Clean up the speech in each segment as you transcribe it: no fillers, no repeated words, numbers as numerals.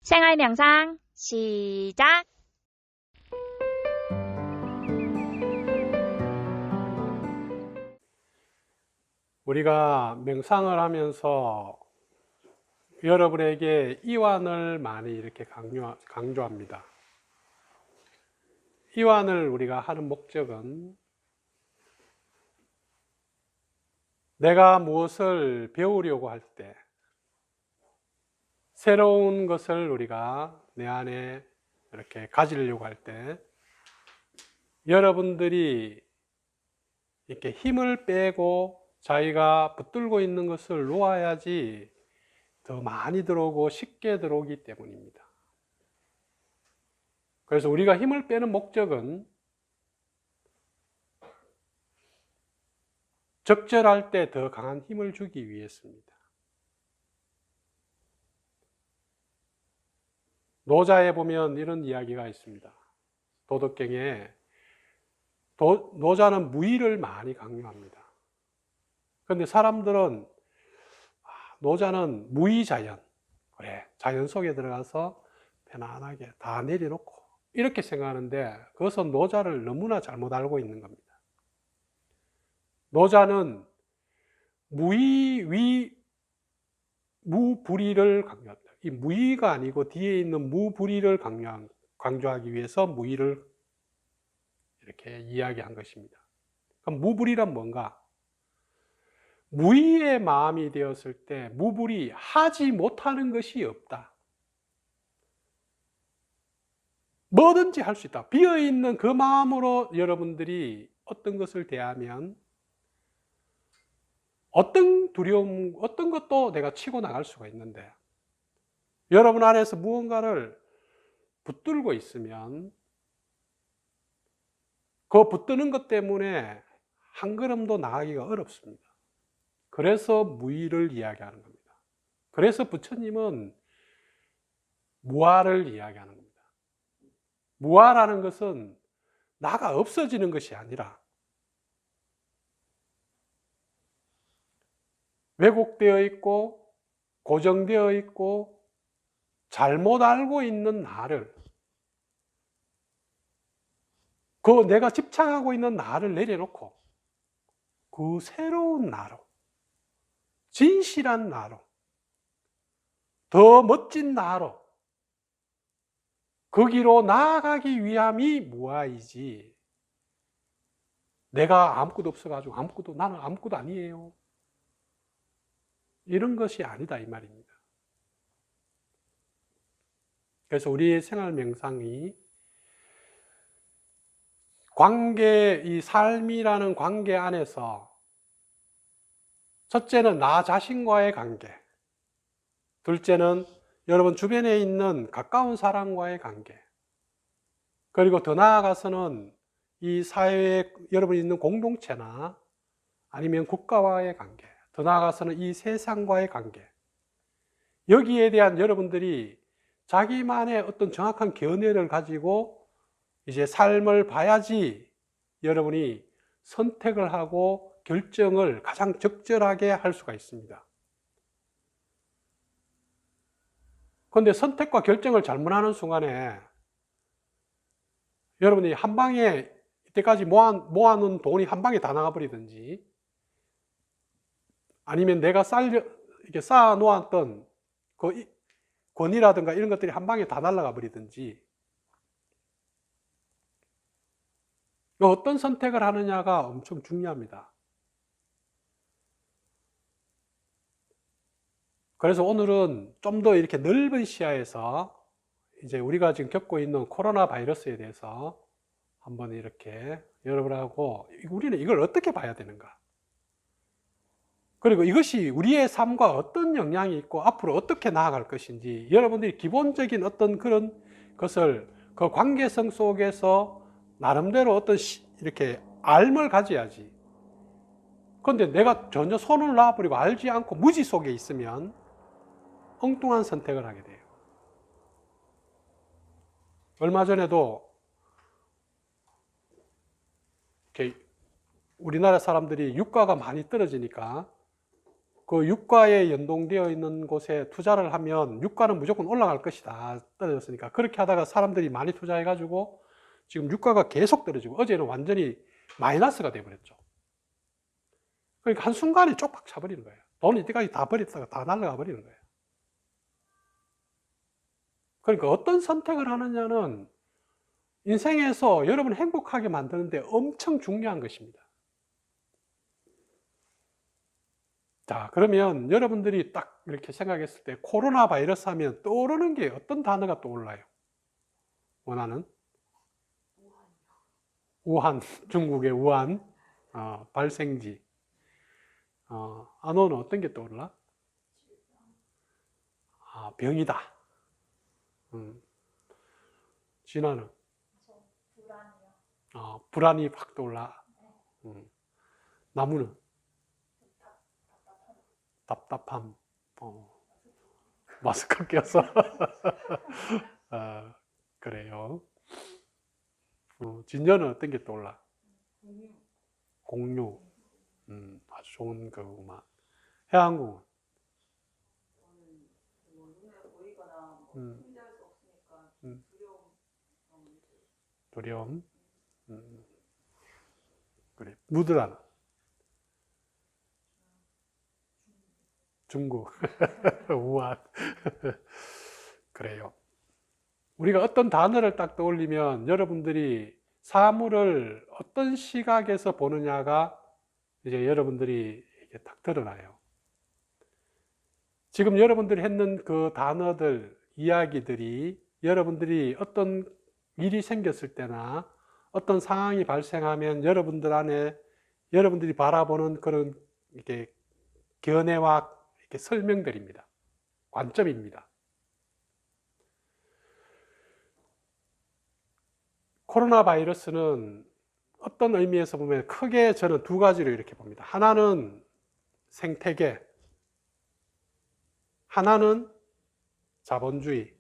생활 명상 시작. 우리가 명상을 하면서 여러분에게 이완을 많이 이렇게 강조합니다. 이완을 우리가 하는 목적은 내가 무엇을 배우려고 할 때, 새로운 것을 우리가 내 안에 이렇게 가지려고 할 때, 여러분들이 이렇게 힘을 빼고 자기가 붙들고 있는 것을 놓아야지 더 많이 들어오고 쉽게 들어오기 때문입니다. 그래서 우리가 힘을 빼는 목적은 적절할 때 더 강한 힘을 주기 위해서입니다. 노자에 보면 이런 이야기가 있습니다. 도덕경에 노자는 무의를 많이 강요합니다. 그런데 사람들은 노자는 무의자연, 그래 자연 속에 들어가서 편안하게 다 내려놓고 이렇게 생각하는데 그것은 노자를 너무나 잘못 알고 있는 겁니다. 노자는 무불의를 강조합니다. 이 무의가 아니고 뒤에 있는 무불의를 강조하기 위해서 무의를 이렇게 이야기한 것입니다. 그럼 무불의란 뭔가? 무의의 마음이 되었을 때 무불의, 하지 못하는 것이 없다. 뭐든지 할 수 있다. 비어있는 그 마음으로 여러분들이 어떤 것을 대하면 어떤 두려움, 어떤 것도 내가 치고 나갈 수가 있는데 여러분 안에서 무언가를 붙들고 있으면 그 붙드는 것 때문에 한 걸음도 나가기가 어렵습니다. 그래서 무의를 이야기하는 겁니다. 그래서 부처님은 무아를 이야기하는 겁니다. 무아라는 것은 나가 없어지는 것이 아니라 왜곡되어 있고 고정되어 있고 잘못 알고 있는 나를, 그 내가 집착하고 있는 나를 내려놓고 그 새로운 나로, 진실한 나로, 더 멋진 나로 거기로 나아가기 위함이 무아이지, 내가 아무것도 없어가지고 나는 아무것도 아니에요, 이런 것이 아니다 이 말입니다. 그래서 우리의 생활 명상이 이 삶이라는 관계 안에서 첫째는 나 자신과의 관계, 둘째는 여러분 주변에 있는 가까운 사람과의 관계, 그리고 더 나아가서는 이 사회에 여러분이 있는 공동체나 아니면 국가와의 관계, 더 나아가서는 이 세상과의 관계, 여기에 대한 여러분들이 자기만의 어떤 정확한 견해를 가지고 이제 삶을 봐야지 여러분이 선택을 하고 결정을 가장 적절하게 할 수가 있습니다. 그런데 선택과 결정을 잘못하는 순간에 여러분이 한 방에 이때까지 모아놓은 돈이 한 방에 다 나가버리든지, 아니면 내가 이렇게 쌓아놓았던 그 권위라든가 이런 것들이 한 방에 다 날아가 버리든지, 어떤 선택을 하느냐가 엄청 중요합니다. 그래서 오늘은 좀 더 이렇게 넓은 시야에서 이제 우리가 지금 겪고 있는 코로나 바이러스에 대해서 한번 이렇게 여러분하고 우리는 이걸 어떻게 봐야 되는가, 그리고 이것이 우리의 삶과 어떤 영향이 있고 앞으로 어떻게 나아갈 것인지 여러분들이 기본적인 어떤 그런 것을 그 관계성 속에서 나름대로 어떤 이렇게 알을 가져야지. 그런데 내가 전혀 손을 놔버리고 알지 않고 무지 속에 있으면 엉뚱한 선택을 하게 돼요. 얼마 전에도 이렇게 우리나라 사람들이 유가가 많이 떨어지니까 그 유가에 연동되어 있는 곳에 투자를 하면 유가는 무조건 올라갈 것이다. 떨어졌으니까. 그렇게 하다가 사람들이 많이 투자해가지고 지금 유가가 계속 떨어지고 어제는 완전히 마이너스가 돼버렸죠. 그러니까 한순간에 쪽박 차버리는 거예요. 돈 이때까지 다 버렸다가 다 날아가 버리는 거예요. 그러니까 어떤 선택을 하느냐는 인생에서 여러분을 행복하게 만드는데 엄청 중요한 것입니다. 자, 그러면 여러분들이 딱 이렇게 생각했을 때 코로나 바이러스 하면 떠오르는 게 어떤 단어가 떠올라요? 원하는? 우한, 중국의 우한, 발생지. 안호는 어떤 게 떠올라? 병이다. 진화는? 불안이 확 떠올라. 나무는? 답답함. 마스크 껴서. 그래요. 진저는 어떤 게 떠올라? 공유. 아주 좋은 거구만. 해양궁은? 두려움. 그래. 무드라는? 중국. 우한. 그래요. 우리가 어떤 단어를 딱 떠올리면 여러분들이 사물을 어떤 시각에서 보느냐가 이제 여러분들이 이게 딱 드러나요. 지금 여러분들이 했는 그 단어들, 이야기들이 여러분들이 어떤 일이 생겼을 때나 어떤 상황이 발생하면 여러분들 안에 여러분들이 바라보는 그런 이렇게 견해와 이렇게 설명들입니다. 관점입니다. 코로나 바이러스는 어떤 의미에서 보면 크게 저는 두 가지로 이렇게 봅니다. 하나는 생태계, 하나는 자본주의.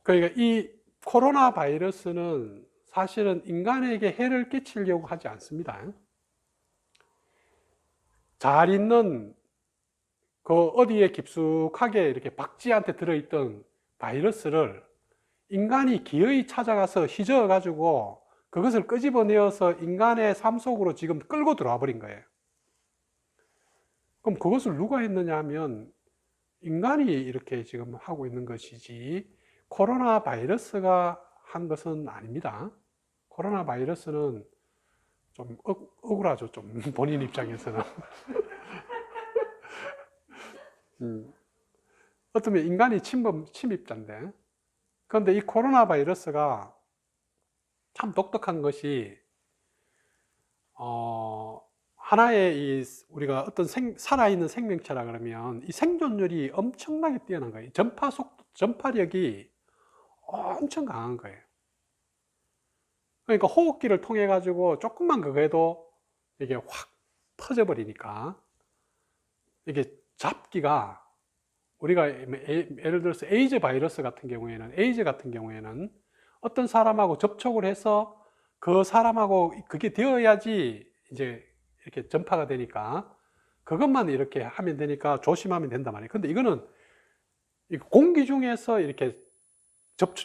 그러니까 이 코로나 바이러스는 사실은 인간에게 해를 끼치려고 하지 않습니다. 잘 있는 그 어디에 깊숙하게 이렇게 박쥐한테 들어있던 바이러스를 인간이 기어이 찾아가서 휘저어 가지고 그것을 끄집어내어서 인간의 삶 속으로 지금 끌고 들어와 버린 거예요. 그럼 그것을 누가 했느냐 하면 인간이 이렇게 지금 하고 있는 것이지 코로나 바이러스가 한 것은 아닙니다. 코로나 바이러스는 좀 억울하죠. 좀 본인 입장에서는. 어쩌면 인간이 침입자인데, 그런데 이 코로나 바이러스가 참 독특한 것이 하나의 우리가 어떤 살아있는 생명체라 그러면 이 생존율이 엄청나게 뛰어난 거예요. 전파력이 엄청 강한 거예요. 그러니까 호흡기를 통해 가지고 조금만 그게도 이게 확 퍼져버리니까 이게 잡기가, 우리가 예를 들어서 에이즈 같은 경우에는 어떤 사람하고 접촉을 해서 그 사람하고 그게 되어야지 이제 이렇게 전파가 되니까 그것만 이렇게 하면 되니까 조심하면 된단 말이에요. 근데 이거는 공기 중에서 이렇게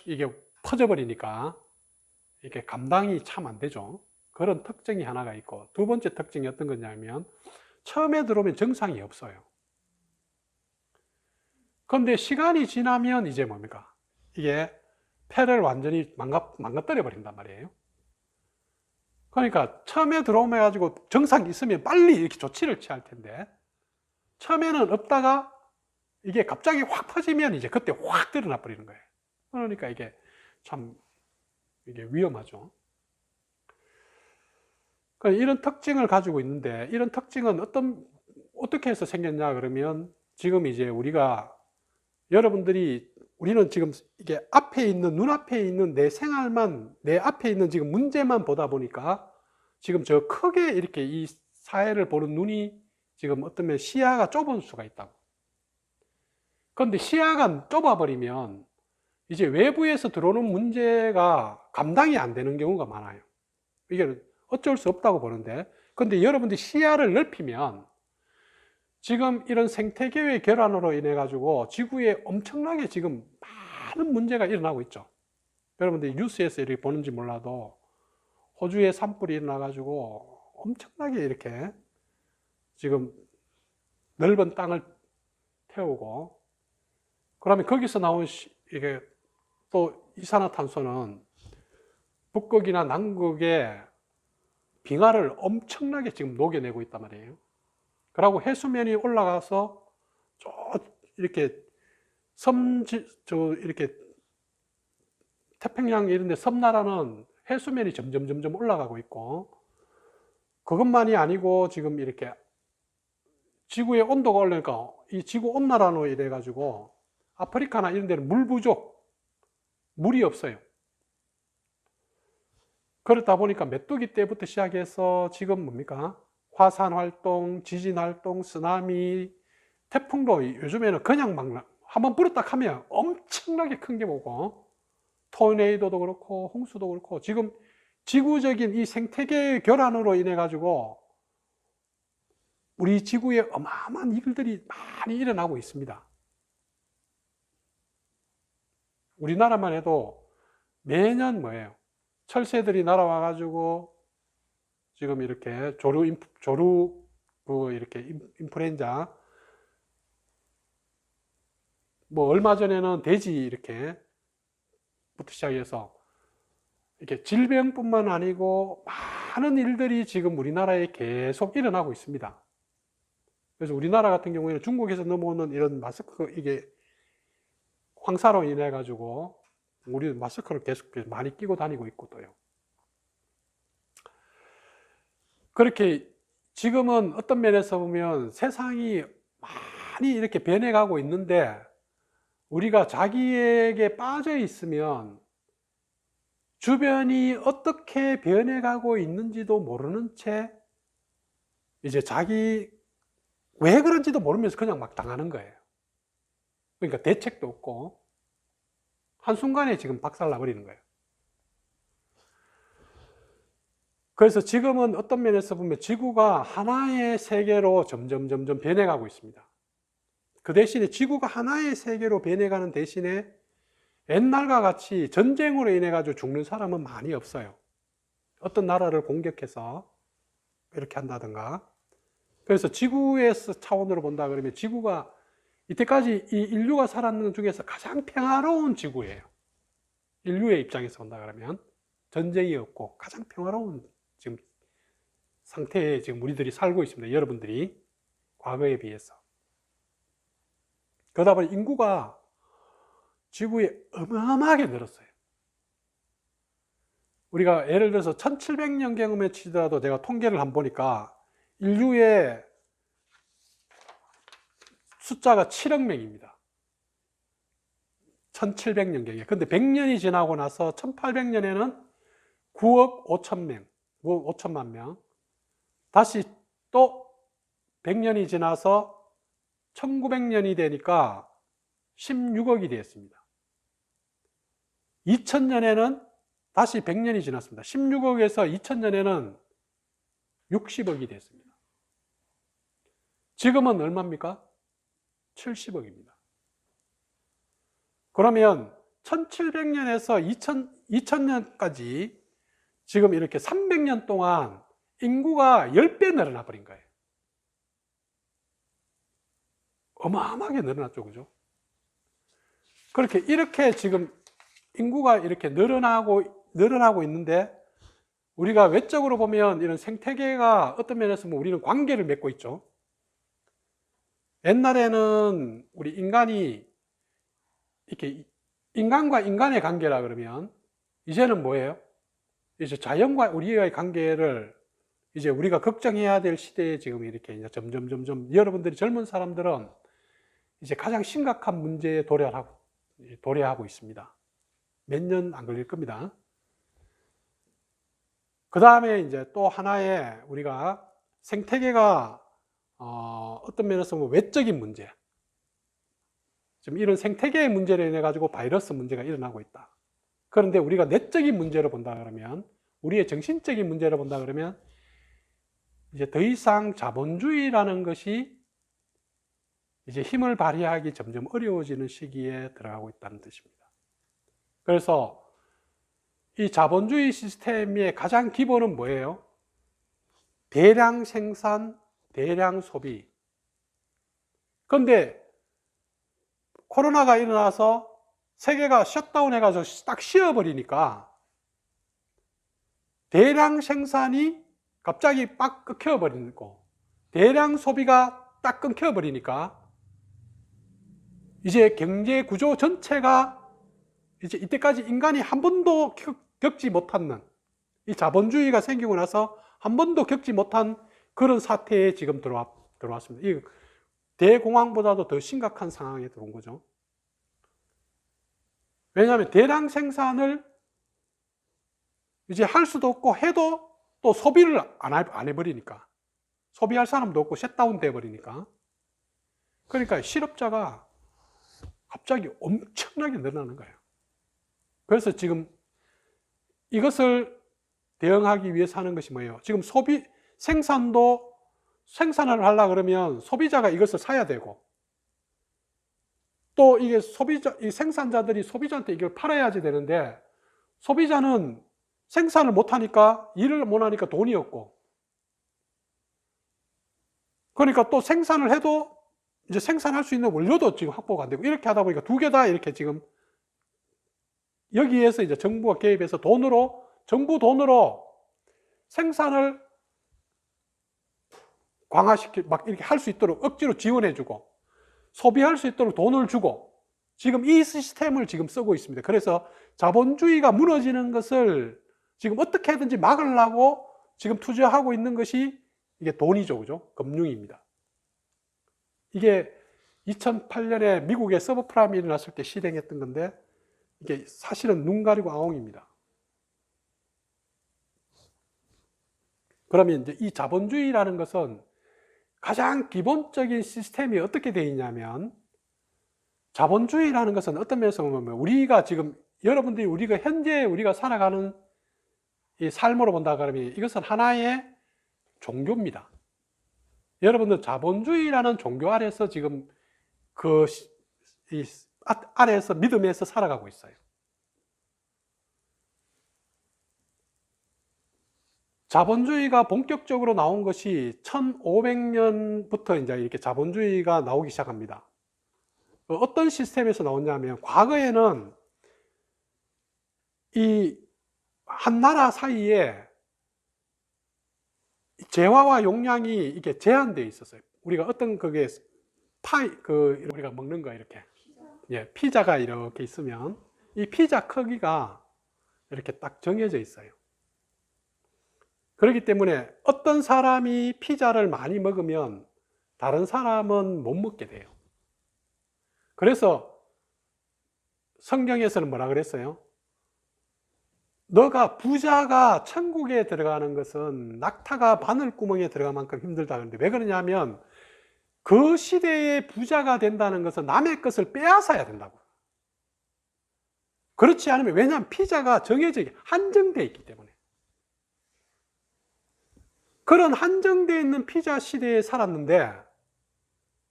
이게 퍼져버리니까 이게 감당이 참 안 되죠. 그런 특징이 하나가 있고, 두 번째 특징이 어떤 거냐면 처음에 들어오면 증상이 없어요. 그런데 시간이 지나면 이제 뭡니까? 이게 폐를 완전히 망가뜨려 버린단 말이에요. 그러니까 처음에 들어오면 가지고 증상이 있으면 빨리 이렇게 조치를 취할 텐데, 처음에는 없다가 이게 갑자기 확 퍼지면 이제 그때 확 드러나 버리는 거예요. 그러니까 이게 참 이게 위험하죠. 그러니까 이런 특징을 가지고 있는데, 이런 특징은 어떻게 해서 생겼냐 그러면, 지금 이제 우리는 지금 이게 눈앞에 있는 내 생활만, 내 앞에 있는 지금 문제만 보다 보니까 지금 저 크게 이렇게 이 사회를 보는 눈이 지금 어쩌면 시야가 좁은 수가 있다고. 그런데 시야가 좁아버리면 이제 외부에서 들어오는 문제가 감당이 안 되는 경우가 많아요. 이게 어쩔 수 없다고 보는데, 근데 여러분들이 시야를 넓히면 지금 이런 생태계의 결함으로 인해 가지고 지구에 엄청나게 지금 많은 문제가 일어나고 있죠. 여러분들이 뉴스에서 이렇게 보는지 몰라도 호주에 산불이 일어나 가지고 엄청나게 이렇게 지금 넓은 땅을 태우고, 그러면 거기서 나온 이게 또 이산화탄소는 북극이나 남극의 빙하를 엄청나게 지금 녹여내고 있단 말이에요. 그리고 해수면이 올라가서 이렇게 이렇게 태평양 이런 데 섬나라는 해수면이 점점 올라가고 있고, 그것만이 아니고 지금 이렇게 지구의 온도가 올라니까 이 지구 온난화로 인해 가지고 아프리카나 이런 데는 물 부족, 물이 없어요. 그렇다 보니까 메뚜기 때부터 시작해서 지금 뭡니까? 화산 활동, 지진 활동, 쓰나미, 태풍도 요즘에는 그냥 막 한번 불었다 하면 엄청나게 큰 게 오고, 토네이도도 그렇고 홍수도 그렇고, 지금 지구적인 이 생태계의 결함으로 인해 가지고 우리 지구에 어마어마한 일들이 많이 일어나고 있습니다. 우리나라만 해도 매년 뭐예요? 철새들이 날아와 가지고 지금 이렇게 이렇게 인플루엔자, 뭐 얼마 전에는 돼지 이렇게 부터 시작해서 이렇게 질병뿐만 아니고 많은 일들이 지금 우리나라에 계속 일어나고 있습니다. 그래서 우리나라 같은 경우에는 중국에서 넘어오는 이런 마스크, 이게 황사로 인해 가지고 우리 마스크를 계속 많이 끼고 다니고 있고, 또요. 그렇게 지금은 어떤 면에서 보면 세상이 많이 이렇게 변해가고 있는데, 우리가 자기에게 빠져 있으면 주변이 어떻게 변해가고 있는지도 모르는 채 이제 자기 왜 그런지도 모르면서 그냥 막 당하는 거예요. 그러니까 대책도 없고 한순간에 지금 박살나버리는 거예요. 그래서 지금은 어떤 면에서 보면 지구가 하나의 세계로 점점 변해가고 있습니다. 그 대신에 지구가 하나의 세계로 변해가는 대신에 옛날과 같이 전쟁으로 인해 가지고 죽는 사람은 많이 없어요. 어떤 나라를 공격해서 이렇게 한다든가. 그래서 지구에서 차원으로 본다 그러면 지구가 이때까지 이 인류가 살았는 중에서 가장 평화로운 지구예요. 인류의 입장에서 본다 그러면 전쟁이 없고 가장 평화로운 지금 상태에 지금 우리들이 살고 있습니다. 여러분들이 과거에 비해서. 그러다 보니 인구가 지구에 어마어마하게 늘었어요. 우리가 예를 들어서 1700년경에 치더라도 제가 통계를 한번 보니까 인류의 숫자가 7억 명입니다. 1700년경에. 근데 100년이 지나고 나서 1800년에는 9억 5천 명, 9억 5천만 명. 다시 또 100년이 지나서 1900년이 되니까 16억이 되었습니다. 2000년에는 다시 100년이 지났습니다. 16억에서 2000년에는 60억이 됐습니다. 지금은 얼마입니까? 70억입니다. 그러면 1700년에서 2000년까지 지금 이렇게 300년 동안 인구가 10배 늘어나 버린 거예요. 어마어마하게 늘어났죠, 그죠? 이렇게 지금 인구가 이렇게 늘어나고 있는데, 우리가 외적으로 보면 이런 생태계가 어떤 면에서 보면 우리는 관계를 맺고 있죠. 옛날에는 우리 인간이 이렇게 인간과 인간의 관계라 그러면 이제는 뭐예요? 이제 자연과 우리의 관계를 이제 우리가 걱정해야 될 시대에 지금 이렇게 이제 점점 여러분들이 젊은 사람들은 이제 가장 심각한 문제에 도래하고 있습니다. 몇 년 안 걸릴 겁니다. 그 다음에 이제 또 하나의 우리가 생태계가 어떤 면에서 보면 외적인 문제, 지금 이런 생태계의 문제로 인해 가지고 바이러스 문제가 일어나고 있다. 그런데 우리가 내적인 문제로 본다 그러면, 우리의 정신적인 문제로 본다 그러면 이제 더 이상 자본주의라는 것이 이제 힘을 발휘하기 점점 어려워지는 시기에 들어가고 있다는 뜻입니다. 그래서 이 자본주의 시스템의 가장 기본은 뭐예요? 대량 생산, 대량 소비. 그런데 코로나가 일어나서 세계가 셧다운 해가지고 딱 쉬어버리니까 대량 생산이 갑자기 빡 끊겨버리고 대량 소비가 딱 끊겨버리니까 이제 경제 구조 전체가 이제 이때까지 인간이 한 번도 겪지 못한 이 자본주의가 생기고 나서 한 번도 겪지 못한 그런 사태에 지금 들어왔습니다. 이 대공황보다도 더 심각한 상황에 들어온 거죠. 왜냐하면 대량 생산을 이제 할 수도 없고 해도 또 소비를 안 해버리니까 소비할 사람도 없고 셧다운 돼버리니까 그러니까 실업자가 갑자기 엄청나게 늘어나는 거예요. 그래서 지금 이것을 대응하기 위해서 하는 것이 뭐예요? 지금 생산을 하려고 그러면 소비자가 이것을 사야 되고 또 이게 이 생산자들이 소비자한테 이걸 팔아야지 되는데 소비자는 생산을 못하니까 일을 못하니까 돈이 없고 그러니까 또 생산을 해도 이제 생산할 수 있는 원료도 지금 확보가 안 되고 이렇게 하다 보니까 두 개 다 이렇게 지금 여기에서 이제 정부가 개입해서 정부 돈으로 생산을 막 이렇게 할 수 있도록 억지로 지원해주고 소비할 수 있도록 돈을 주고 지금 이 시스템을 지금 쓰고 있습니다. 그래서 자본주의가 무너지는 것을 지금 어떻게든지 막으려고 지금 투자하고 있는 것이 이게 돈이죠, 그죠? 금융입니다. 이게 2008년에 미국의 서브프라임이 일어났을 때 실행했던 건데 이게 사실은 눈 가리고 아웅입니다. 그러면 이제 이 자본주의라는 것은 가장 기본적인 시스템이 어떻게 되어 있냐면 자본주의라는 것은 어떤 면에서 보면 우리가 지금 여러분들이 현재 우리가 살아가는 이 삶으로 본다 그러면 이것은 하나의 종교입니다. 여러분들 자본주의라는 종교 아래서 지금 이 아래에서 믿음에서 살아가고 있어요. 자본주의가 본격적으로 나온 것이 1500년부터 이제 이렇게 자본주의가 나오기 시작합니다. 어떤 시스템에서 나오냐면 과거에는 이 한 나라 사이에 재화와 용량이 이렇게 제한되어 있었어요. 우리가 어떤 그게 우리가 먹는 거 이렇게 피자가 이렇게 있으면 이 피자 크기가 이렇게 딱 정해져 있어요. 그렇기 때문에 어떤 사람이 피자를 많이 먹으면 다른 사람은 못 먹게 돼요. 그래서 성경에서는 뭐라 그랬어요? 너가 부자가 천국에 들어가는 것은 낙타가 바늘구멍에 들어갈 만큼 힘들다 그러는데 왜 그러냐면 그 시대에 부자가 된다는 것은 남의 것을 빼앗아야 된다고. 그렇지 않으면 왜냐하면 피자가 한정되어 있기 때문에. 그런 한정되어 있는 피자 시대에 살았는데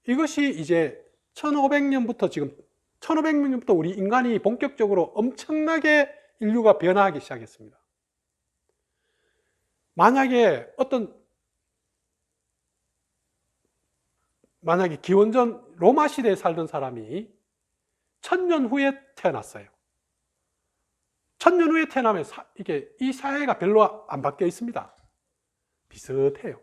이것이 이제 1500년부터 우리 인간이 본격적으로 엄청나게 인류가 변화하기 시작했습니다. 만약에 기원전 로마 시대에 살던 사람이 1000년 후에 태어났어요. 1000년 후에 태어나면 이 사회가 별로 안 바뀌어 있습니다. 비슷해요.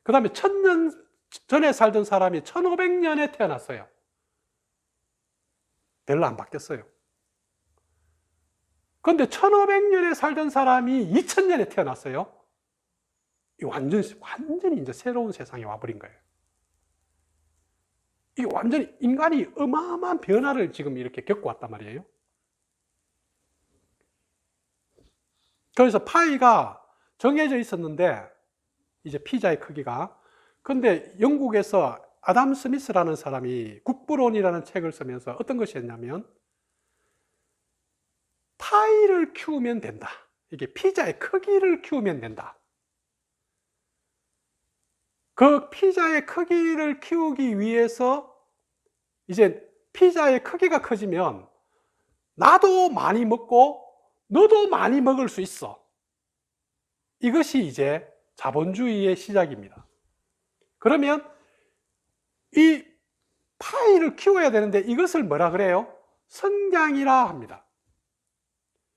그 다음에 1000년 전에 살던 사람이 1500년에 태어났어요. 별로 안 바뀌었어요. 그런데 1500년에 살던 사람이 2000년에 태어났어요. 완전히 이제 새로운 세상에 와버린 거예요. 이게 완전히 인간이 어마어마한 변화를 지금 이렇게 겪고 왔단 말이에요. 그래서 파이가 정해져 있었는데 이제 피자의 크기가 그런데 영국에서 아담 스미스라는 사람이 국부론이라는 책을 쓰면서 어떤 것이 했냐면 파이를 키우면 된다. 이게 피자의 크기를 키우면 된다. 그 피자의 크기를 키우기 위해서 이제 피자의 크기가 커지면 나도 많이 먹고 너도 많이 먹을 수 있어. 이것이 이제 자본주의의 시작입니다. 그러면 이 파이를 키워야 되는데 이것을 뭐라 그래요? 성장이라 합니다.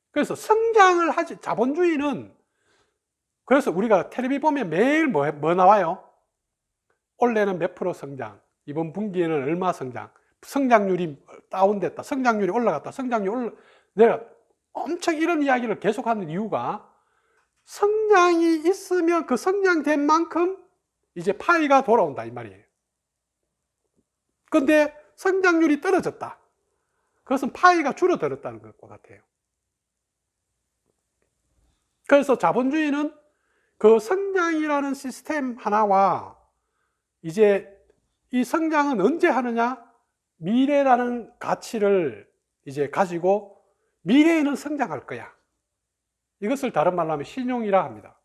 그래서 성장을 하지, 자본주의는, 그래서 우리가 텔레비 보면 매일 뭐 나와요? 올해는 몇 프로 성장, 이번 분기에는 얼마 성장, 성장률이 다운됐다, 성장률이 올라갔다, 성장률이 내가 엄청 이런 이야기를 계속하는 이유가 성장이 있으면 그 성장된 만큼 이제 파이가 돌아온다 이 말이에요. 근데 성장률이 떨어졌다. 그것은 파이가 줄어들었다는 것과 같아요. 그래서 자본주의는 그 성장이라는 시스템 하나와 이제 이 성장은 언제 하느냐? 미래라는 가치를 이제 가지고 미래에는 성장할 거야. 이것을 다른 말로 하면 신용이라 합니다.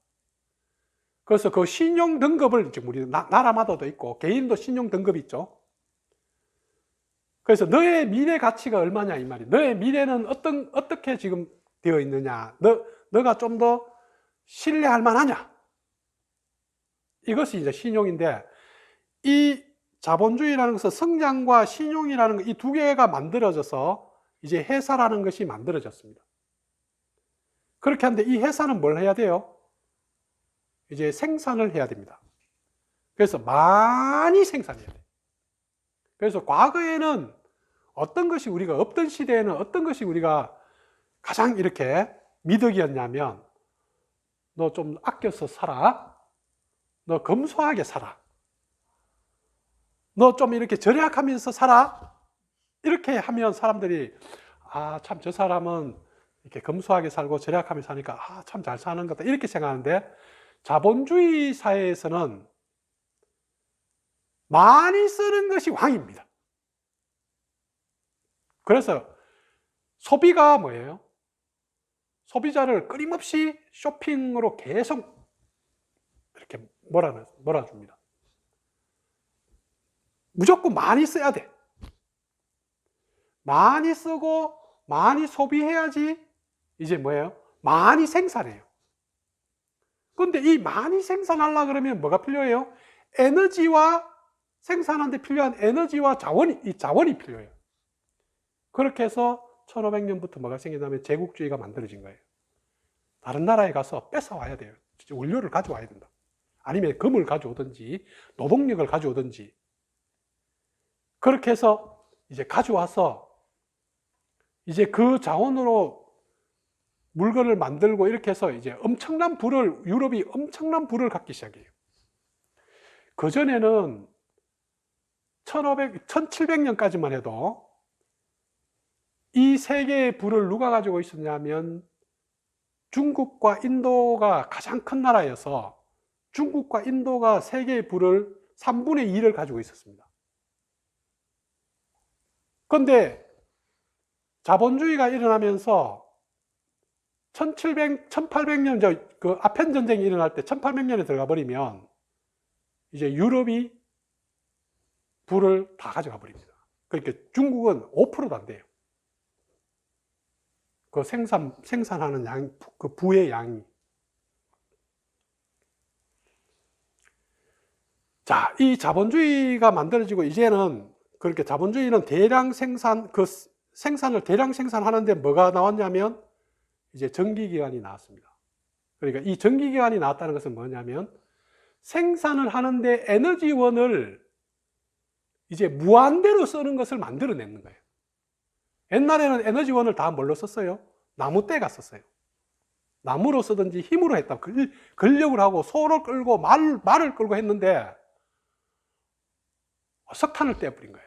그래서 그 신용 등급을 우리 나라마다도 있고 개인도 신용 등급이 있죠. 그래서 너의 미래 가치가 얼마냐 이 말이에요. 너의 미래는 어떻게 지금 되어 있느냐, 너가 좀 더 신뢰할 만하냐, 이것이 이제 신용인데, 이 자본주의라는 것은 성장과 신용이라는 이 두 개가 만들어져서 이제 회사라는 것이 만들어졌습니다. 그렇게 하는데 이 회사는 뭘 해야 돼요? 이제 생산을 해야 됩니다. 그래서 많이 생산해야 돼요. 그래서 과거에는 어떤 것이 우리가 없던 시대에는 어떤 것이 우리가 가장 이렇게 미덕이었냐면, 너 좀 아껴서 살아, 너 검소하게 살아, 너 좀 이렇게 절약하면서 살아, 이렇게 하면 사람들이 아, 참 저 사람은 이렇게 검소하게 살고 절약하면서 사니까 아, 참 잘 사는 거다 이렇게 생각하는데, 자본주의 사회에서는 많이 쓰는 것이 왕입니다. 그래서 소비가 뭐예요? 소비자를 끊임없이 쇼핑으로 계속 이렇게 몰아줍니다. 무조건 많이 써야 돼. 많이 쓰고 많이 소비해야지 이제 뭐예요? 많이 생산해요. 그런데 이 많이 생산하려고 그러면 뭐가 필요해요? 에너지와, 생산하는데 필요한 에너지와 자원이 필요해요. 그렇게 해서 1500년부터 뭐가 생기냐면 제국주의가 만들어진 거예요. 다른 나라에 가서 뺏어와야 돼요. 원료를 가져와야 된다. 아니면 금을 가져오든지 노동력을 가져오든지, 그렇게 해서 이제 가져와서 이제 그 자원으로 물건을 만들고, 이렇게 해서 이제 유럽이 엄청난 부를 갖기 시작해요. 그전에는 1700년까지만 해도 이 세 개의 부를 누가 가지고 있었냐면 중국과 인도가 가장 큰 나라여서 중국과 인도가 세 개의 부를 3분의 2를 가지고 있었습니다. 그런데 자본주의가 일어나면서 1800년, 그 아펜 전쟁이 일어날 때 1800년에 들어가 버리면 이제 유럽이 부를 다 가져가 버립니다. 그러니까 중국은 5%도 안 돼요. 그 생산하는 그 부의 양이. 자, 이 자본주의가 만들어지고 이제는 그렇게 자본주의는 생산을 대량 생산하는데 뭐가 나왔냐면 이제 전기기관이 나왔습니다. 그러니까 이 전기기관이 나왔다는 것은 뭐냐면 생산을 하는데 에너지원을 이제 무한대로 쓰는 것을 만들어내는 거예요. 옛날에는 에너지원을 다 뭘로 썼어요? 나무떼가 썼어요. 나무로 쓰든지 힘으로 했다. 근력을 하고 소를 끌고 말을 끌고 했는데 석탄을 떼어버린 거예요.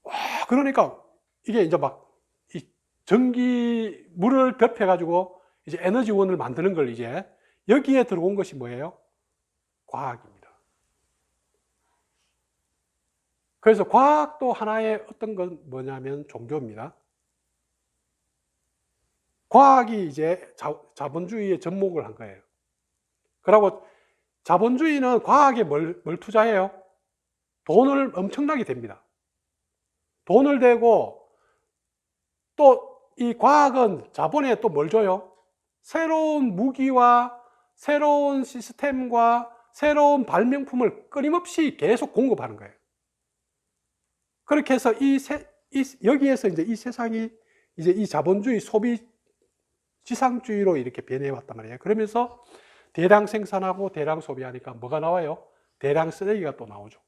와, 그러니까 이게 이제 막 이 물을 덮여가지고 이제 에너지원을 만드는 걸, 이제 여기에 들어온 것이 뭐예요? 과학입니다. 그래서 과학도 하나의 어떤 건 뭐냐면 종교입니다. 과학이 이제 자본주의에 접목을 한 거예요. 그리고 자본주의는 과학에 뭘 투자해요? 돈을 엄청나게 댑니다. 돈을 대고 또 이 과학은 자본에 또 뭘 줘요? 새로운 무기와 새로운 시스템과 새로운 발명품을 끊임없이 계속 공급하는 거예요. 그렇게 해서 여기에서 이제 이 세상이 이제 이 자본주의 소비 지상주의로 이렇게 변해 왔단 말이에요. 그러면서 대량 생산하고 대량 소비하니까 뭐가 나와요? 대량 쓰레기가 또 나오죠.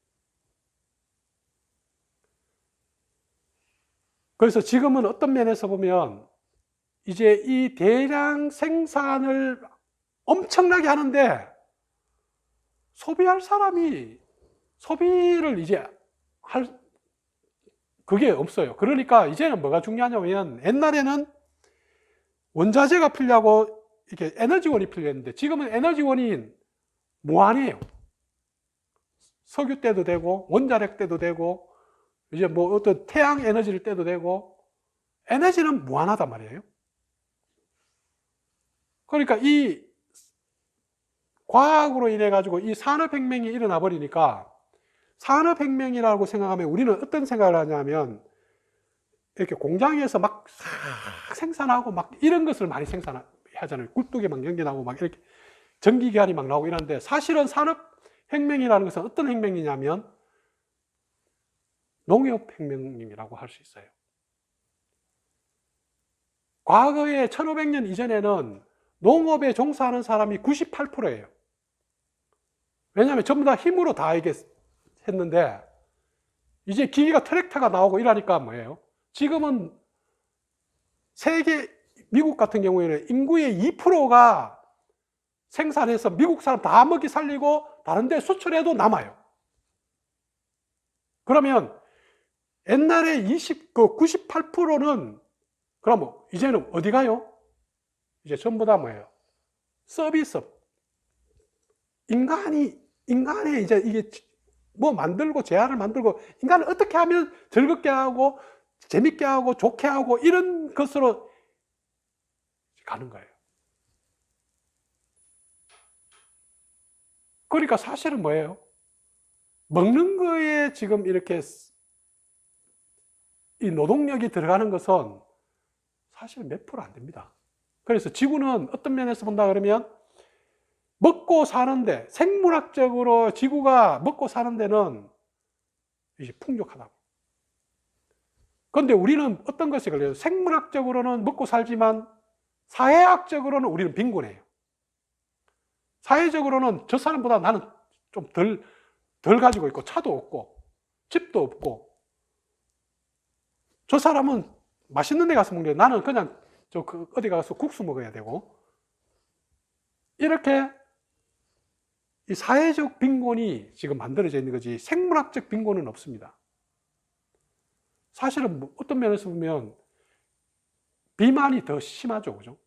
그래서 지금은 어떤 면에서 보면 이제 이 대량 생산을 엄청나게 하는데 소비할 사람이 소비를 이제 할 그게 없어요. 그러니까 이제는 뭐가 중요하냐면 옛날에는 원자재가 필요하고 이렇게 에너지원이 필요했는데 지금은 에너지원이 무한해요. 석유 떼도 되고 원자력 떼도 되고 이제 뭐 어떤 태양 에너지를 떼도 되고 에너지는 무한하단 말이에요. 그러니까 이 과학으로 인해 가지고 이 산업혁명이 일어나 버리니까 산업혁명이라고 생각하면 우리는 어떤 생각을 하냐면 이렇게 공장에서 막 생산하고 막 이런 것을 많이 생산하잖아요. 굴뚝에 막 연기나고 막 이렇게 전기기관이 막 나오고 이러는데 사실은 산업혁명이라는 것은 어떤 혁명이냐면 농업혁명이라고 할 수 있어요. 과거에 1500년 이전에는 농업에 종사하는 사람이 98%예요. 왜냐하면 전부 다 힘으로 다 이게 했는데 이제 기계가 트랙터가 나오고 이러니까 뭐예요? 지금은 세계 미국 같은 경우에는 인구의 2%가 생산해서 미국 사람 다 먹이 살리고 다른 데 수출해도 남아요. 그러면 옛날에 98%는 그럼 이제는 어디 가요? 이제 전부 다 뭐예요? 서비스업. 인간의 이제 이게 뭐 만들고 제안을 만들고 인간을 어떻게 하면 즐겁게 하고 재밌게 하고 좋게 하고 이런 것으로 가는 거예요. 그러니까 사실은 뭐예요? 먹는 거에 지금 이렇게 이 노동력이 들어가는 것은 사실 몇 프로 안 됩니다. 그래서 지구는 어떤 면에서 본다 그러면 먹고 사는데 생물학적으로 지구가 먹고 사는 데는 이제 풍족하다고. 그런데 우리는 어떤 것이 걸려요? 생물학적으로는 먹고 살지만 사회학적으로는 우리는 빈곤해요. 사회적으로는 저 사람보다 나는 좀 덜 가지고 있고 차도 없고 집도 없고 저 사람은 맛있는 데 가서 먹는데 나는 그냥 어디 가서 국수 먹어야 되고 이렇게 이 사회적 빈곤이 지금 만들어져 있는 거지 생물학적 빈곤은 없습니다. 사실은 어떤 면에서 보면 비만이 더 심하죠. 그죠?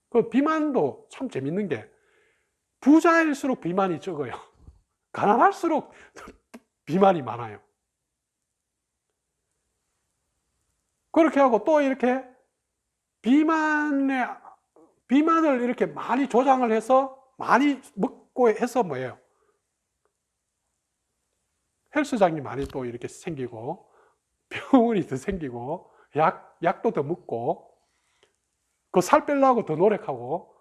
그 비만도 참 재밌는 게 부자일수록 비만이 적어요. 가난할수록 비만이 많아요. 그렇게 하고 또 이렇게 비만을 이렇게 많이 조장을 해서 많이 먹고 해서 뭐예요? 헬스장이 많이 또 이렇게 생기고 병원이 더 생기고 약도 더 먹고 그 살 빼려고 더 노력하고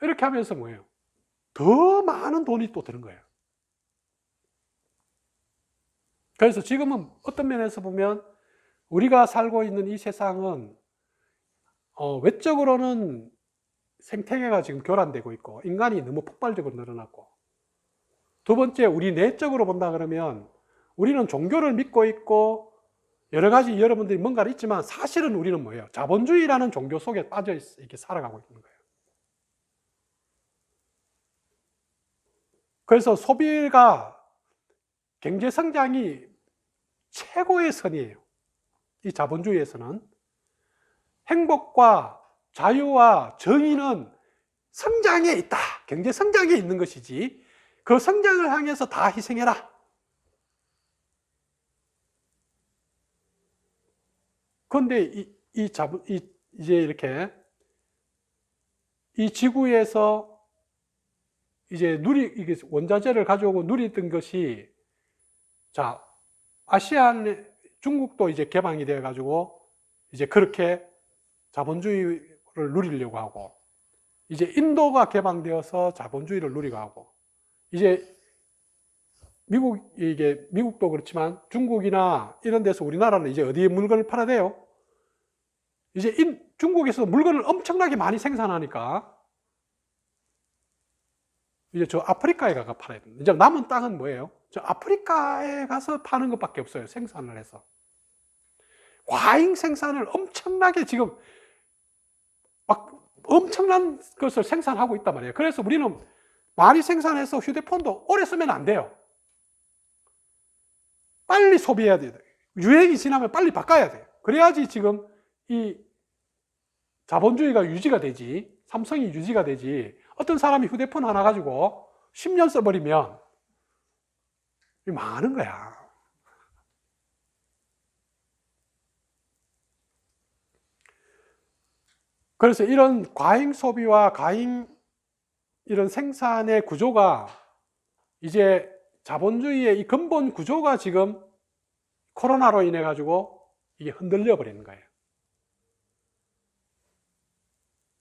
이렇게 하면서 뭐예요? 더 많은 돈이 또 드는 거예요. 그래서 지금은 어떤 면에서 보면 우리가 살고 있는 이 세상은 외적으로는 생태계가 지금 교란되고 있고 인간이 너무 폭발적으로 늘어났고 두 번째 우리 내적으로 본다 그러면 우리는 종교를 믿고 있고 여러 가지 여러분들이 뭔가를 있지만 사실은 우리는 뭐예요? 자본주의라는 종교 속에 빠져 이렇게 살아가고 있는 거예요. 그래서 소비가 경제 성장이 최고의 선이에요. 이 자본주의에서는 행복과 자유와 정의는 성장에 있다. 경제 성장에 있는 것이지 그 성장을 향해서 다 희생해라. 그런데 이제 이렇게 이 지구에서 이제 이게 원자재를 가져오고 누리던 것이, 자, 아시안, 중국도 이제 개방이 돼가지고, 이제 그렇게 자본주의를 누리려고 하고, 이제 인도가 개방되어서 자본주의를 누리고 하고, 이제 미국도 그렇지만 중국이나 이런 데서 우리나라는 이제 어디에 물건을 팔아야 돼요? 이제 중국에서 물건을 엄청나게 많이 생산하니까, 이제 저 아프리카에 가서 팔아야 됩니다. 이제 남은 땅은 뭐예요? 저 아프리카에 가서 파는 것밖에 없어요. 생산을 해서. 과잉 생산을 엄청나게 지금 막 엄청난 것을 생산하고 있단 말이에요. 그래서 우리는 많이 생산해서 휴대폰도 오래 쓰면 안 돼요. 빨리 소비해야 돼요. 유행이 지나면 빨리 바꿔야 돼요. 그래야지 지금 이 자본주의가 유지가 되지, 삼성이 유지가 되지. 어떤 사람이 휴대폰 하나 가지고 10년 써버리면 망하는 거야. 그래서 이런 과잉 소비와 과잉 이런 생산의 구조가 이제 자본주의의 이 근본 구조가 지금 코로나로 인해 가지고 이게 흔들려 버리는 거예요.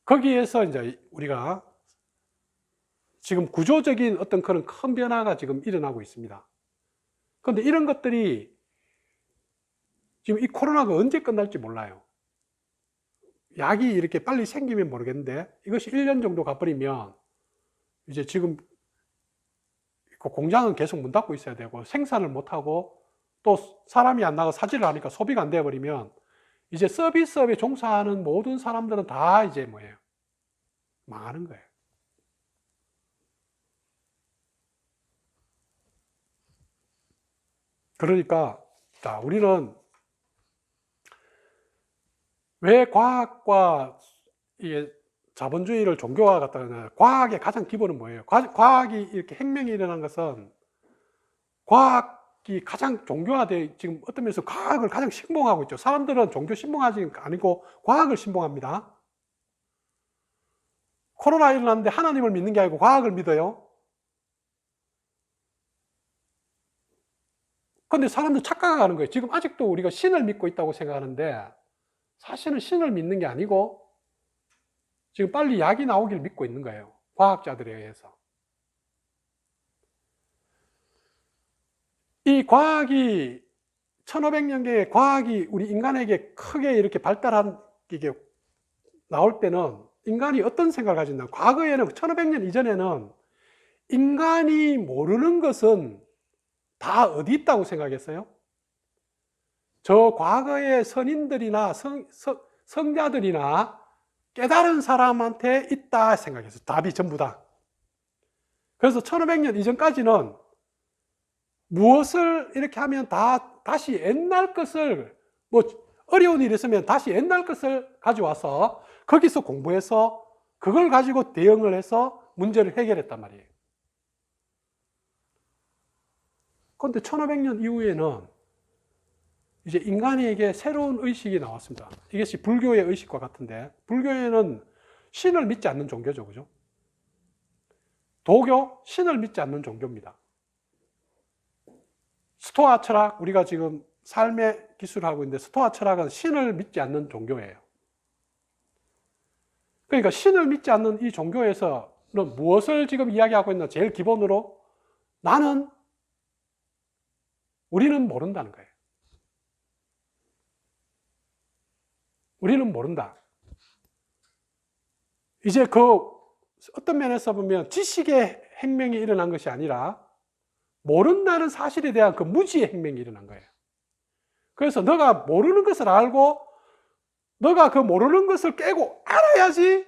거기에서 이제 우리가 지금 구조적인 어떤 그런 큰 변화가 지금 일어나고 있습니다. 그런데 이런 것들이 지금 이 코로나가 언제 끝날지 몰라요. 약이 이렇게 빨리 생기면 모르겠는데 이것이 1년 정도 가버리면 이제 지금 공장은 계속 문 닫고 있어야 되고 생산을 못하고 또 사람이 안 나가 사지를 하니까 소비가 안 돼버리면 이제 서비스업에 종사하는 모든 사람들은 다 이제 뭐예요? 망하는 거예요. 그러니까 자, 우리는 왜 과학과 이게 자본주의를 종교화 갖다가 하냐? 과학의 가장 기본은 뭐예요? 과학이 이렇게 혁명이 일어난 것은 과학이 가장 종교화돼 지금 어떤 면에서 과학을 가장 신봉하고 있죠. 사람들은 종교 신봉하지 아니고 과학을 신봉합니다. 코로나 일어났는데 하나님을 믿는 게 아니고 과학을 믿어요. 근데 사람들 착각하는 거예요. 지금 아직도 우리가 신을 믿고 있다고 생각하는데 사실은 신을 믿는 게 아니고 지금 빨리 약이 나오길 믿고 있는 거예요. 과학자들에 의해서. 이 과학이 1500년경에 과학이 우리 인간에게 크게 이렇게 발달한 게 나올 때는 인간이 어떤 생각을 가진다? 과거에는 1500년 이전에는 인간이 모르는 것은 다 어디 있다고 생각했어요? 저 과거의 선인들이나 성자들이나 깨달은 사람한테 있다 생각했어요. 답이 전부 다. 그래서 1500년 이전까지는 무엇을 이렇게 하면 다시 옛날 것을 뭐 어려운 일이 있으면 다시 옛날 것을 가져와서 거기서 공부해서 그걸 가지고 대응을 해서 문제를 해결했단 말이에요. 그런데 1500년 이후에는 이제 인간에게 새로운 의식이 나왔습니다. 이것이 불교의 의식과 같은데 불교에는 신을 믿지 않는 종교죠. 그죠? 도교, 신을 믿지 않는 종교입니다. 스토아 철학, 우리가 지금 삶의 기술을 하고 있는데 스토아 철학은 신을 믿지 않는 종교예요. 그러니까 신을 믿지 않는 이 종교에서는 무엇을 지금 이야기하고 있나? 제일 기본으로 우리는 모른다는 거예요. 우리는 모른다. 이제 어떤 면에서 보면 지식의 혁명이 일어난 것이 아니라 모른다는 사실에 대한 그 무지의 혁명이 일어난 거예요. 그래서 너가 모르는 것을 알고 너가 그 모르는 것을 깨고 알아야지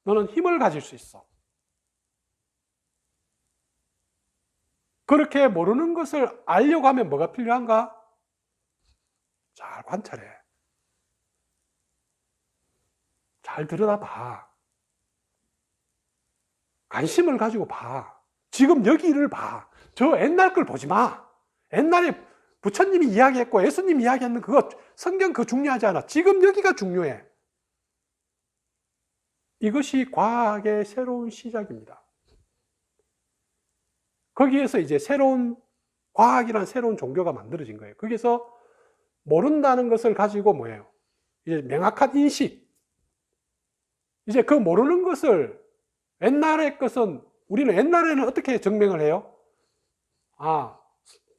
너는 힘을 가질 수 있어. 그렇게 모르는 것을 알려고 하면 뭐가 필요한가? 잘 관찰해. 잘 들여다봐. 관심을 가지고 봐. 지금 여기를 봐. 저 옛날 걸 보지 마. 옛날에 부처님이 이야기했고 예수님이 이야기했는 그거 성경 그거 중요하지 않아. 지금 여기가 중요해. 이것이 과학의 새로운 시작입니다. 거기에서 이제 새로운 과학이라는 새로운 종교가 만들어진 거예요. 거기서 모른다는 것을 가지고 뭐예요? 이제 명확한 인식. 이제 그 모르는 것을 옛날의 것은 우리는 옛날에는 어떻게 증명을 해요? 아,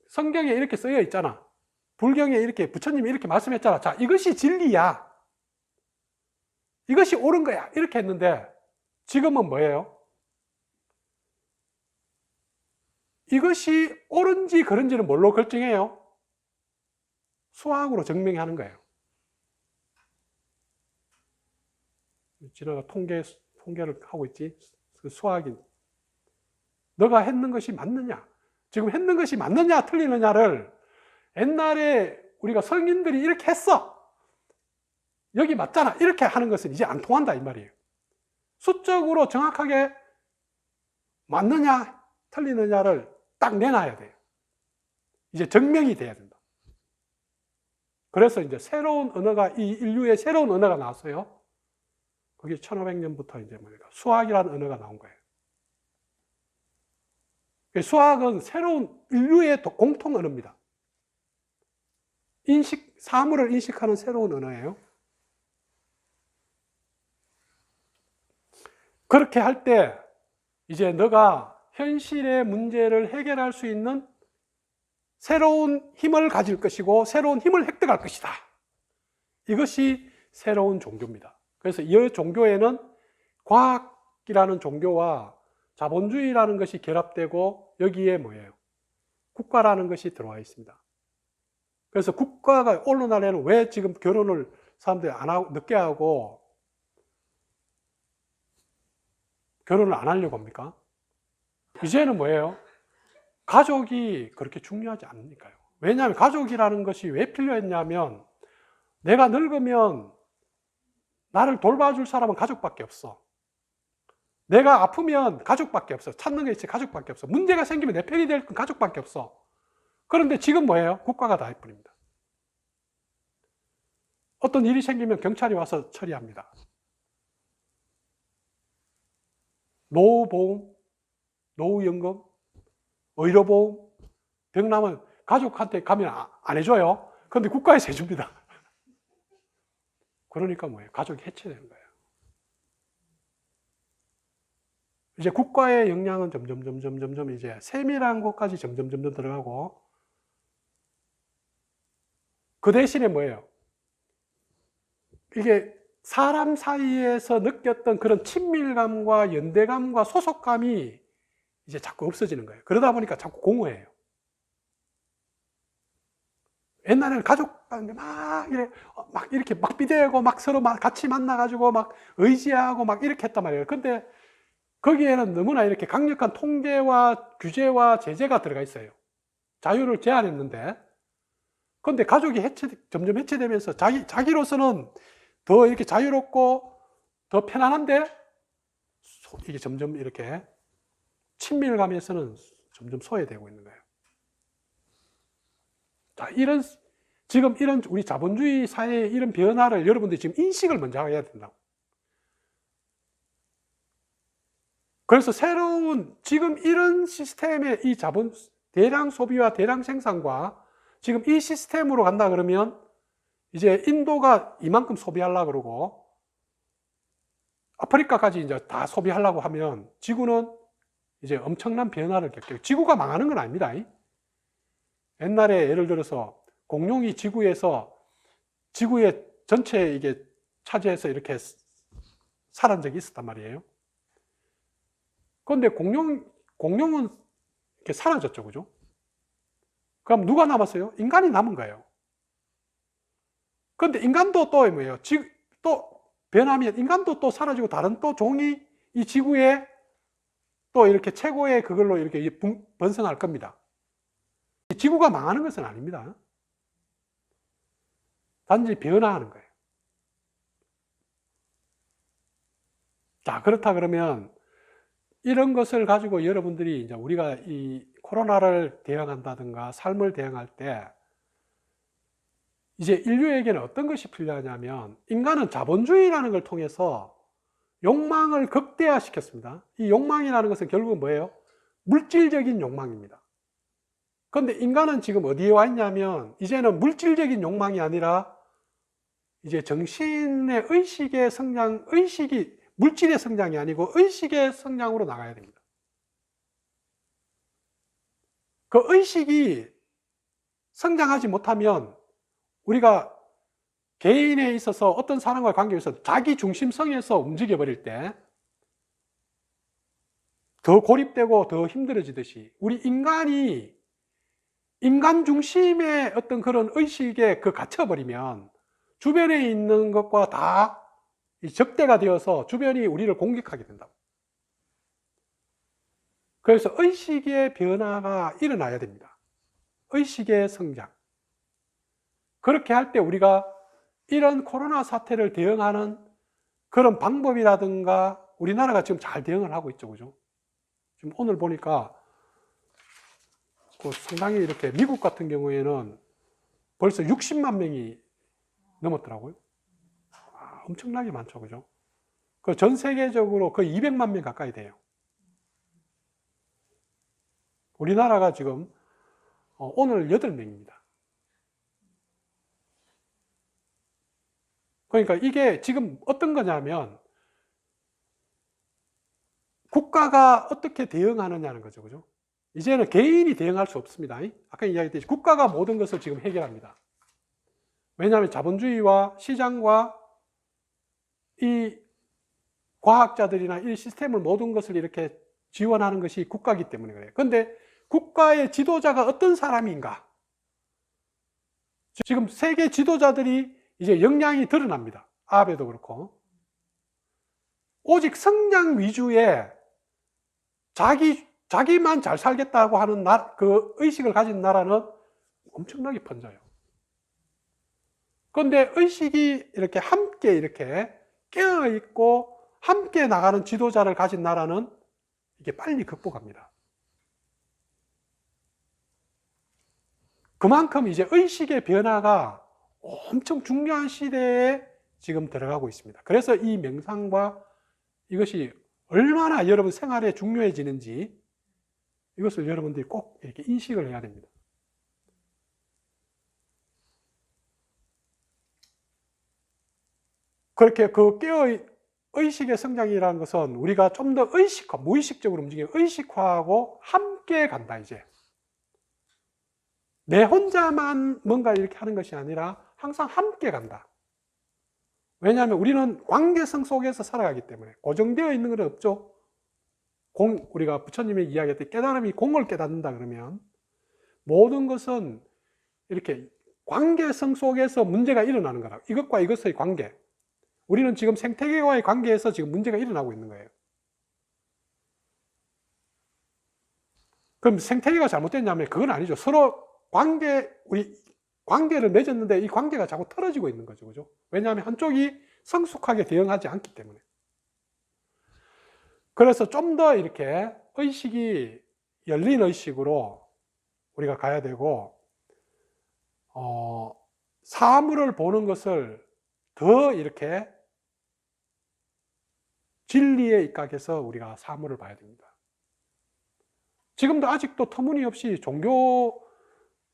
성경에 이렇게 쓰여 있잖아. 불경에 이렇게 부처님이 이렇게 말씀했잖아. 자, 이것이 진리야. 이것이 옳은 거야. 이렇게 했는데 지금은 뭐예요? 이것이 옳은지 그른지는 뭘로 결정해요? 수학으로 증명하는 거예요. 진아가 통계를 하고 있지. 그 수학이 너가 했는 것이 맞느냐, 지금 했는 것이 맞느냐 틀리느냐를 옛날에 우리가 성인들이 이렇게 했어, 여기 맞잖아, 이렇게 하는 것은 이제 안 통한다 이 말이에요. 수적으로 정확하게 맞느냐 틀리느냐를 딱 내놔야 돼요. 이제 증명이 돼야 된다. 그래서 이제 새로운 언어가, 이 인류의 새로운 언어가 나왔어요. 그게 1500년부터 이제 뭡니까? 수학이라는 언어가 나온 거예요. 수학은 새로운 인류의 공통 언어입니다. 사물을 인식하는 새로운 언어예요. 그렇게 할 때 이제 너가 현실의 문제를 해결할 수 있는 새로운 힘을 가질 것이고 새로운 힘을 획득할 것이다. 이것이 새로운 종교입니다. 그래서 이 종교에는 과학이라는 종교와 자본주의라는 것이 결합되고 여기에 뭐예요? 국가라는 것이 들어와 있습니다. 그래서 국가가 오늘날에는 왜 지금 결혼을 사람들이 안 하고 늦게 하고 결혼을 안 하려고 합니까? 이제는 뭐예요? 가족이 그렇게 중요하지 않으니까요. 왜냐하면 가족이라는 것이 왜 필요했냐면 내가 늙으면 나를 돌봐줄 사람은 가족밖에 없어. 내가 아프면 가족밖에 없어. 찾는 게 있지 가족밖에 없어. 문제가 생기면 내 편이 될 건 가족밖에 없어. 그런데 지금 뭐예요? 국가가 다 해버립니다. 어떤 일이 생기면 경찰이 와서 처리합니다. 노후보험, 노후연금, 의료보험, 병나면 가족한테 가면 안 해줘요. 그런데 국가에서 해줍니다. 그러니까 뭐예요? 가족이 해체되는 거예요. 이제 국가의 역량은 점점 이제 세밀한 곳까지 점점 들어가고, 그 대신에 뭐예요? 이게 사람 사이에서 느꼈던 그런 친밀감과 연대감과 소속감이 이제 자꾸 없어지는 거예요. 그러다 보니까 자꾸 공허해요. 옛날에는 가족관계 막 이렇게 막 비대고 막 서로 막 같이 만나가지고 막 의지하고 막 이렇게 했단 말이에요. 근데 거기에는 너무나 이렇게 강력한 통제와 규제와 제재가 들어가 있어요. 자유를 제한했는데, 그런데 가족이 점점 해체되면서 자기로서는 더 이렇게 자유롭고 더 편안한데 이게 점점 이렇게 친밀감에서는 점점 소외되고 있는 거예요. 자, 지금 이런 우리 자본주의 사회의 이런 변화를 여러분들이 지금 인식을 먼저 해야 된다고. 그래서 지금 이런 시스템의 이 대량 소비와 대량 생산과 지금 이 시스템으로 간다 그러면 이제 인도가 이만큼 소비하려고 그러고 아프리카까지 이제 다 소비하려고 하면 지구는 이제 엄청난 변화를 겪게, 지구가 망하는 건 아닙니다. 옛날에 예를 들어서 공룡이 지구의 전체 이게 차지해서 이렇게 살은 적이 있었단 말이에요. 그런데 공룡은 이렇게 사라졌죠, 그죠? 그럼 누가 남았어요? 인간이 남은 거예요. 그런데 인간도 또 뭐예요? 또 변하면 인간도 또 사라지고 다른 또 종이 이 지구에 또 이렇게 최고의 그걸로 이렇게 번성할 겁니다. 지구가 망하는 것은 아닙니다. 단지 변화하는 거예요. 자, 그렇다 그러면 이런 것을 가지고 여러분들이 이제 우리가 이 코로나를 대응한다든가 삶을 대응할 때 이제 인류에게는 어떤 것이 필요하냐면, 인간은 자본주의라는 걸 통해서 욕망을 극대화시켰습니다. 이 욕망이라는 것은 결국은 뭐예요? 물질적인 욕망입니다. 그런데 인간은 지금 어디에 와 있냐면 이제는 물질적인 욕망이 아니라 이제 정신의 의식의 성장, 의식이 물질의 성장이 아니고 의식의 성장으로 나가야 됩니다. 그 의식이 성장하지 못하면 우리가 개인에 있어서 어떤 사람과의 관계에서 자기 중심성에서 움직여 버릴 때 더 고립되고 더 힘들어지듯이 우리 인간이 인간 중심의 어떤 그런 의식에 갇혀버리면 주변에 있는 것과 다 적대가 되어서 주변이 우리를 공격하게 된다고. 그래서 의식의 변화가 일어나야 됩니다. 의식의 성장. 그렇게 할 때 우리가 이런 코로나 사태를 대응하는 그런 방법이라든가 우리나라가 지금 잘 대응을 하고 있죠. 그죠? 지금 오늘 보니까 상당히 이렇게 미국 같은 경우에는 벌써 60만 명이 넘었더라고요. 엄청나게 많죠. 그죠? 전 세계적으로 거의 200만 명 가까이 돼요. 우리나라가 지금 오늘 8명입니다. 그러니까 이게 지금 어떤 거냐면 국가가 어떻게 대응하느냐는 거죠. 그죠? 이제는 개인이 대응할 수 없습니다. 아까 이야기했듯이 국가가 모든 것을 지금 해결합니다. 왜냐하면 자본주의와 시장과 이 과학자들이나 이 시스템을 모든 것을 이렇게 지원하는 것이 국가이기 때문에 그래요. 그런데 국가의 지도자가 어떤 사람인가? 지금 세계 지도자들이 이제 역량이 드러납니다. 아베도 그렇고. 오직 성장 위주의 자기만 잘 살겠다고 하는 그 의식을 가진 나라는 엄청나게 번져요. 그런데 의식이 이렇게 함께 이렇게 깨어있고 함께 나가는 지도자를 가진 나라는 이게 빨리 극복합니다. 그만큼 이제 의식의 변화가 엄청 중요한 시대에 지금 들어가고 있습니다. 그래서 이 명상과 이것이 얼마나 여러분 생활에 중요해지는지 이것을 여러분들이 꼭 이렇게 인식을 해야 됩니다. 그렇게 의식의 성장이라는 것은 우리가 좀 더 의식화, 무의식적으로 움직이는 의식화하고 함께 간다, 이제. 내 혼자만 뭔가 이렇게 하는 것이 아니라 항상 함께 간다. 왜냐하면 우리는 관계성 속에서 살아가기 때문에 고정되어 있는 건 없죠. 우리가 부처님이 이야기했듯이 깨달음이 공을 깨닫는다 그러면 모든 것은 이렇게 관계성 속에서 문제가 일어나는 거라. 이것과 이것의 관계. 우리는 지금 생태계와의 관계에서 지금 문제가 일어나고 있는 거예요. 그럼 생태계가 잘못됐냐면 그건 아니죠. 서로 우리 관계를 맺었는데 이 관계가 자꾸 틀어지고 있는 거죠. 그죠? 왜냐하면 한쪽이 성숙하게 대응하지 않기 때문에. 그래서 좀 더 이렇게 의식이 열린 의식으로 우리가 가야 되고, 사물을 보는 것을 더 이렇게 진리에 입각해서 우리가 사물을 봐야 됩니다. 지금도 아직도 터무니없이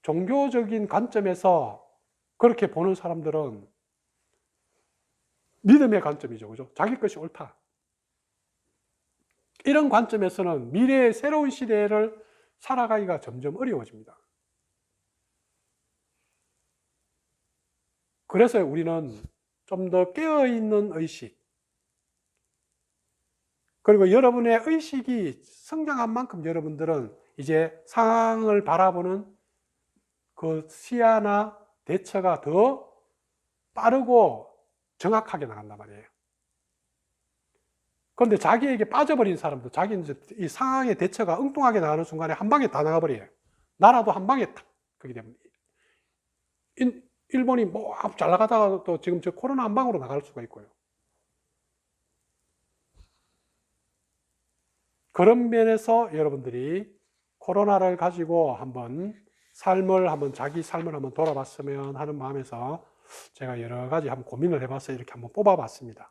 종교적인 관점에서 그렇게 보는 사람들은 믿음의 관점이죠. 그죠? 자기 것이 옳다. 이런 관점에서는 미래의 새로운 시대를 살아가기가 점점 어려워집니다. 그래서 우리는 좀 더 깨어있는 의식, 그리고 여러분의 의식이 성장한 만큼 여러분들은 이제 상황을 바라보는 그 시야나 대처가 더 빠르고 정확하게 나간단 말이에요. 그런데 자기에게 빠져버린 사람도 자기는 이제 이 상황의 대처가 엉뚱하게 나가는 순간에 한 방에 다 나가버려요. 나라도 한 방에 탁 그렇게 됩니다. 일본이 뭐 잘 나가다가 또 지금 저 코로나 한 방으로 나갈 수가 있고요. 그런 면에서 여러분들이 코로나를 가지고 자기 삶을 한번 돌아봤으면 하는 마음에서 제가 여러 가지 한번 고민을 해봐서 이렇게 한번 뽑아봤습니다.